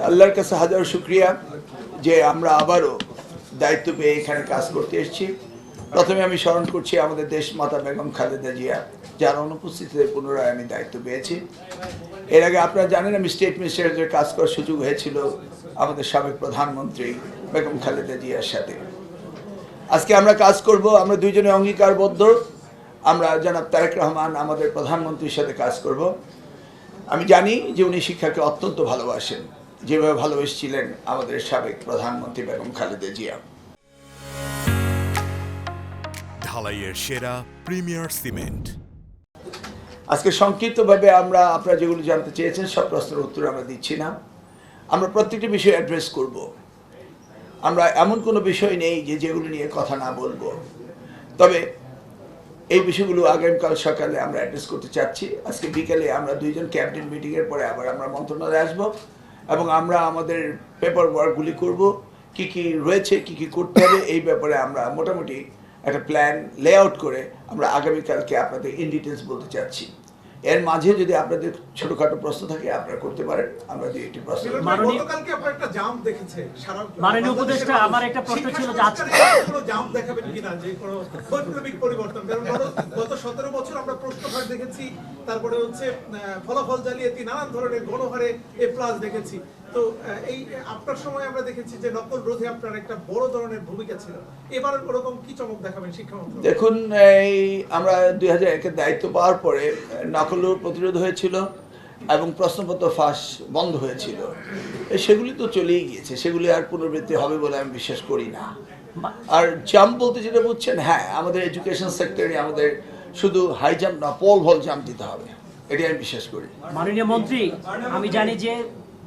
আল্লাহর কাছে হাজার শুকরিয়া যে আমরা আবারও দায়িত্ব পেয়ে এখানে কাজ করতে এসেছি। প্রথমে আমি স্মরণ করছি আমাদের দেশ মাতা বেগম খালেদা জিয়া, যার অনুপস্থিতিতে পুনরায় আমি দায়িত্ব পেয়েছি। এর আগে আপনারা জানেন আমি স্টেট মিনিস্টারের কাজ করার সুযোগ হয়েছিল আমাদের সাবেক প্রধানমন্ত্রী বেগম খালেদা জিয়ার সাথে। আজকে আমরা কাজ করব, আমরা দুইজনে অঙ্গীকারবদ্ধ। আমরা জনাব তারেক রহমান আমাদের প্রধানমন্ত্রীর সাথে কাজ করব। আমি জানি যে উনি শিক্ষাকে অত্যন্ত ভালোবাসেন, যেভাবে ভালোবেসেছিলেন আমাদের সাবেক প্রধানমন্ত্রী বেগম খালেদা জিয়া। ঢালাইয়ের সেরা প্রিমিয়ার সিমেন্ট। আজকে সংক্ষিপ্তভাবে আপনারা যেগুলো জানতে চেয়েছেন সব প্রশ্নের উত্তর আমরা দিচ্ছি না। আমরা প্রত্যেকটি বিষয় অ্যাড্রেস করব। আমরা এমন কোনো বিষয় নেই যেগুলো নিয়ে কথা না বলবো, তবে এই বিষয়গুলো আগামীকাল সকালে আমরা অ্যাড্রেস করতে চাচ্ছি। আজকে বিকেলে আমরা দুইজন ক্যাবিনেট মিটিংয়ের পরে আবার আমরা মন্ত্রণালয়ে আসবো এবং আমরা আমাদের পেপার ওয়ার্কগুলি করব, কি কি রয়েছে, কি কি করতে হবে, এই ব্যাপারে আমরা মোটামুটি একটা প্ল্যান লেআউট করে আমরা আগামীকালকে আপনাদের ইন ডিটেলস বলতে চাচ্ছি। এর মাঝে যদি আপনাদের ছোটখাটো প্রশ্ন থাকে আপনারা করতে পারেন। আমরা দুই একটি প্রশ্ন। গতকালকে আপনারা একটা জাম্প দেখেছে, মাননীয় উপদেষ্টা, আমার একটা প্রশ্ন ছিল যে আজকে কোনো জাম্প দেখাবেন কিনা, যে কোনো বৈপ্লবিক পরিবর্তন? কারণ গত 17 বছর আমরা প্রশ্নকার দেখেছি, তারপরে হচ্ছে ফলাফল জালিয়াতি, নানান ধরনের গণহারে A+ দেখেছি। তো এই আপনার সময় আমরা দেখেছি যে নকল রোধে আপনার একটা বড় ধরনের ভূমিকা ছিল। এবার ওরকম কি চমক দেখাবেন শিক্ষামন্ত্রী? দেখুন, এই আমরা 2001-এর দায়িত্ব পাওয়ার পরে নকল প্রতিরোধ হয়েছিল এবং প্রশ্নপত্র ফাঁস বন্ধ হয়েছিল। সেগুলি তো চলেই গিয়েছে, সেগুলি আর পুনরাবৃত্তি হবে বলে আমি বিশ্বাস করি না। আর জাম্প বলতে যেটা বুঝছেন, হ্যাঁ, আমাদের এডুকেশন সেক্টরে আমাদের শুধু হাই জাম্প না, পোল ভল জাম্প দিতে হবে, এটি আমি বিশ্বাস করি। মাননীয় মন্ত্রী, আমি জানি যে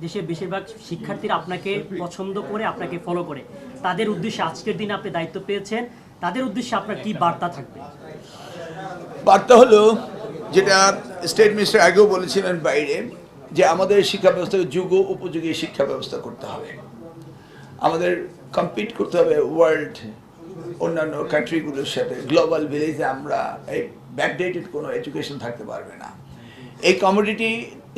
দেশের বেশিরভাগ শিক্ষার্থীরা আপনাকে পছন্দ করে, আপনাকে ফলো করে। তাদের উদ্দেশ্যে আজকের দিনে আপনি দায়িত্ব পেয়েছেন, তাদের উদ্দেশ্যে আপনার কি বার্তা থাকবে? বার্তা হলো, যেটা স্টেট মিনিস্টার আগেও বলেছিলেন বাইরে, যে আমাদের শিক্ষা ব্যবস্থাকে যুগ উপযোগী শিক্ষা ব্যবস্থা করতে হবে। আমাদের কম্পিট করতে হবে ওয়ার্ল্ড অন্যান্য কান্ট্রিগুলোর সাথে। গ্লোবাল ভিলেজে আমরা এই ব্যাকডেটেড কোনো এডুকেশন থাকতে পারবে না। এই কমোডিটি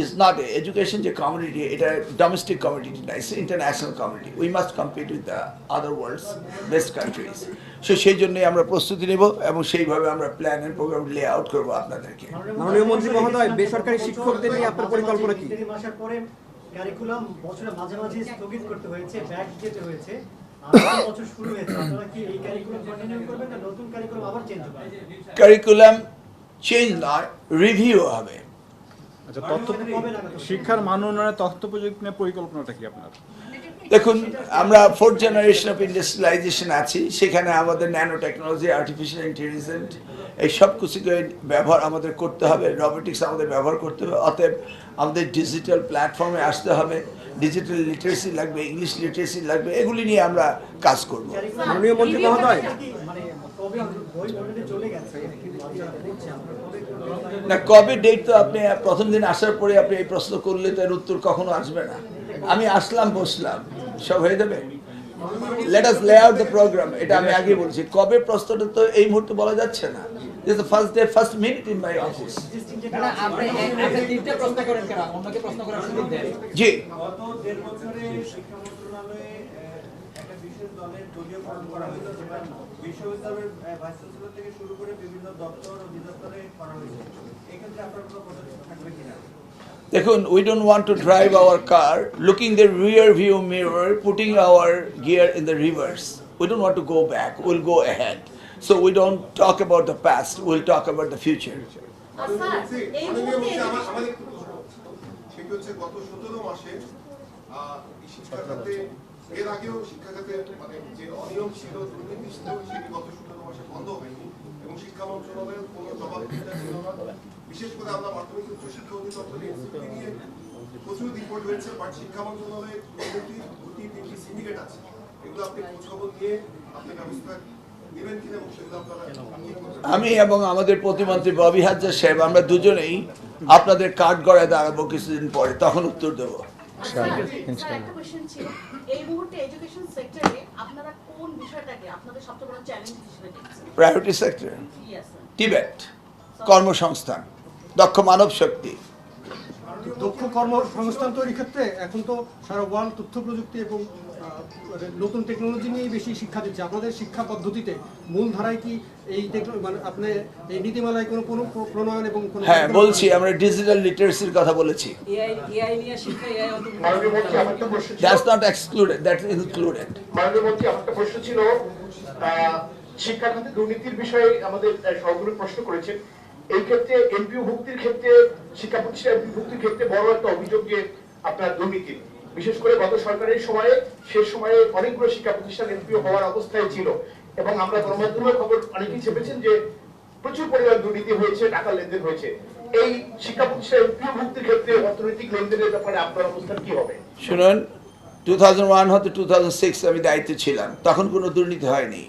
ইজ নট এডুকেশন, যে কমোডিটি, এটা ডোমেস্টিক কমোডিটি না, it's international commodity. We must compete with the other world's best countries. সেই জন্যই আমরা প্রস্তুতি নেব এবং সেইভাবে আমরা plan and programme lay out করবো আপনাদেরকে। মাননীয় মন্ত্রী মহোদয়, বেসরকারি শিক্ষকদের নিয়ে আপনার পরিকল্পনা কি? কারিকুলাম বছরে মাঝে মাঝে স্থগিত করতে হয়েছে, ব্যাক যেতে হয়েছে, বছর শুরু হয়েছে, আপনারা কি এই কারিকুলাম কন্টিনিউ করবেন না নতুন কারিকুলাম আবার চেঞ্জ হবে? কারিকুলাম চেঞ্জ নয়, রিভিউ হবে। আচ্ছা, শিক্ষার মান উন্নয়নের তথ্য প্রযুক্তি নিয়ে পরিকল্পনাটা কি আপনার? দেখুন, আমরা 4th জেনারেশন অফ ইন্ডাস্ট্রিয়ালাইজেশন আছি, সেখানে আমাদের ন্যানো টেকনোলজি, আর্টিফিশিয়াল ইন্টেলিজেন্স, এই সব কিছুকে ব্যবহার আমাদের করতে হবে, রোবোটিক্স আমাদের ব্যবহার করতে হবে। অতএব আমাদের ডিজিটাল প্ল্যাটফর্মে আসতে হবে, ডিজিটাল লিটারেসি লাগবে, ইংলিশ লিটারেসি লাগবে, এগুলি নিয়ে আমরা কাজ করব। মাননীয় মন্ত্রী মহোদয়, না, কবে ডেট তো আপনি প্রথম দিন আসার পরে আপনি এই প্রশ্ন করলে তার উত্তর কখনো আসবে না। আমি আসলাম, বসলাম, সব হয়ে যাবে। লেট আস লে আউট দ্য প্রোগ্রাম, এটা আমি আগে বলছি। কবে প্রশ্নটা তো এই মুহূর্তে বলা যাচ্ছে না। This the first day, first minute in my office. জি, বিশ্ববিদ্যালয়ের ভাইস চ্যান্সেলর থেকে শুরু করে বিভিন্ন দপ্তর ও অধিদপ্তরে করা হয়েছে। এই ক্ষেত্রে আপনার কোনো পদক্ষেপ থাকবে কিনা? দেখুন, we don't want to drive our car looking the rear view mirror, putting our gear in the reverse. We don't want to go back, we'll go ahead. So we don't talk about the past, we'll talk about the future. গত 17 মাসে শিক্ষা খাতে, এর আগেও শিক্ষা খাতে মানে যে অনিয়ম ছিল, দুর্নীতি ছিল, সেটি গত 17 মাসে বন্ধ হয়নি এবং শিক্ষা মন্ত্রণালয়ের কোনো জবাবদিহিতা ছিল না। বিশেষ করে আমরা মাধ্যমিক উচ্চ শিক্ষা অধিদপ্তরের এনসিপি নিয়ে প্রচুর রিপোর্ট হয়েছে, বাট শিক্ষা মন্ত্রণালয়ের দুর্নীতি 2-3টি সিন্ডিকেট আছে। এগুলো আপনি খোঁজখবর দিয়ে আপনি ব্যবস্থা নেবেন কিনা এবং সেগুলো আপনারা? আমি এবং আমাদের প্রতিমন্ত্রী ববি হাজরা সাহেব, আমরা দুজনেই আপনাদের কাঠ গড়ায় দাঁড়াবো কিছুদিন পরে, তখন উত্তর দেবো। প্রায়োরিটি সেক্টর, টিবেট, কর্মসংস্থান, দক্ষ মানব শক্তি। দক্ষ কর্মসংস্থান তৈরির ক্ষেত্রে এখন তো সারা ওয়ার্ল্ড তথ্য প্রযুক্তি এবং মানে নতুন টেকনোলজি নিয়েই বেশি শিক্ষা দিচ্ছে। আপনাদের শিক্ষা পদ্ধতিতে মূল ধারায় কি এই মানে আপনি এই নীতিমালায় কোনো প্রণয়ন এবং কোনো হ্যাঁ বলছি, আমরা ডিজিটাল লিটারেসির কথা বলেছি। এআই নিয়ে শিক্ষা মাননীয় মন্ত্রী, আমার একটা প্রশ্ন ছিল। That's not excluded, that is included. মাননীয় মন্ত্রী, আমার একটা প্রশ্ন ছিল, শিক্ষা খাতে দুর্নীতির বিষয়ে আমাদের সহকর্মী প্রশ্ন করেছেন। এই ক্ষেত্রে এমপিও ভুক্তির ক্ষেত্রে, শিক্ষা প্রতিষ্ঠান এমপিও ভুক্তির ক্ষেত্রে বড় একটা অভিযোগ যে আপনার দুর্নীতি, বিশেষ করে গত সরকারের সময়ে, শেষ সময়ে অনেকগুলো শিক্ষা প্রতিষ্ঠান এমপিও হওয়ার অবস্থায় ছিল, এবং আমরা গণমাধ্যমের খবর অনেকেই ছেপেছেন যে প্রচুর পরিমাণ দুর্নীতি হয়েছে, টাকা লেনদেন হয়েছে। এই শিক্ষা প্রতিষ্ঠান এমপিও ভুক্তির ক্ষেত্রে অর্থনৈতিক লেনদেনের ব্যাপারে আপনার অবস্থান কি হবে? শুনুন, 2001 হতে 2006 আমি দায়িত্বে ছিলাম, তখন কোনো দুর্নীতি হয়নি।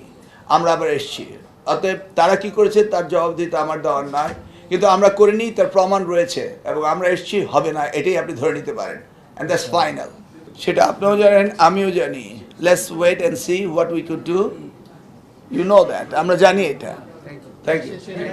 আমরা আবার এসেছি, অতএব তারা কি করেছে তার জবাব দিতে আমার দেওয়ার নয়, কিন্তু আমরা করিনি তার প্রমাণ রয়েছে, এবং আমরা এসেছি, হবে না এটাই আপনি ধরে নিতে পারেন, অ্যান্ড দ্যাটস ফাইনাল। সেটা আপনিও জানেন, আমিও জানি। Let's wait and see what we could do, you know that, আমরা জানি এটা। Thank you.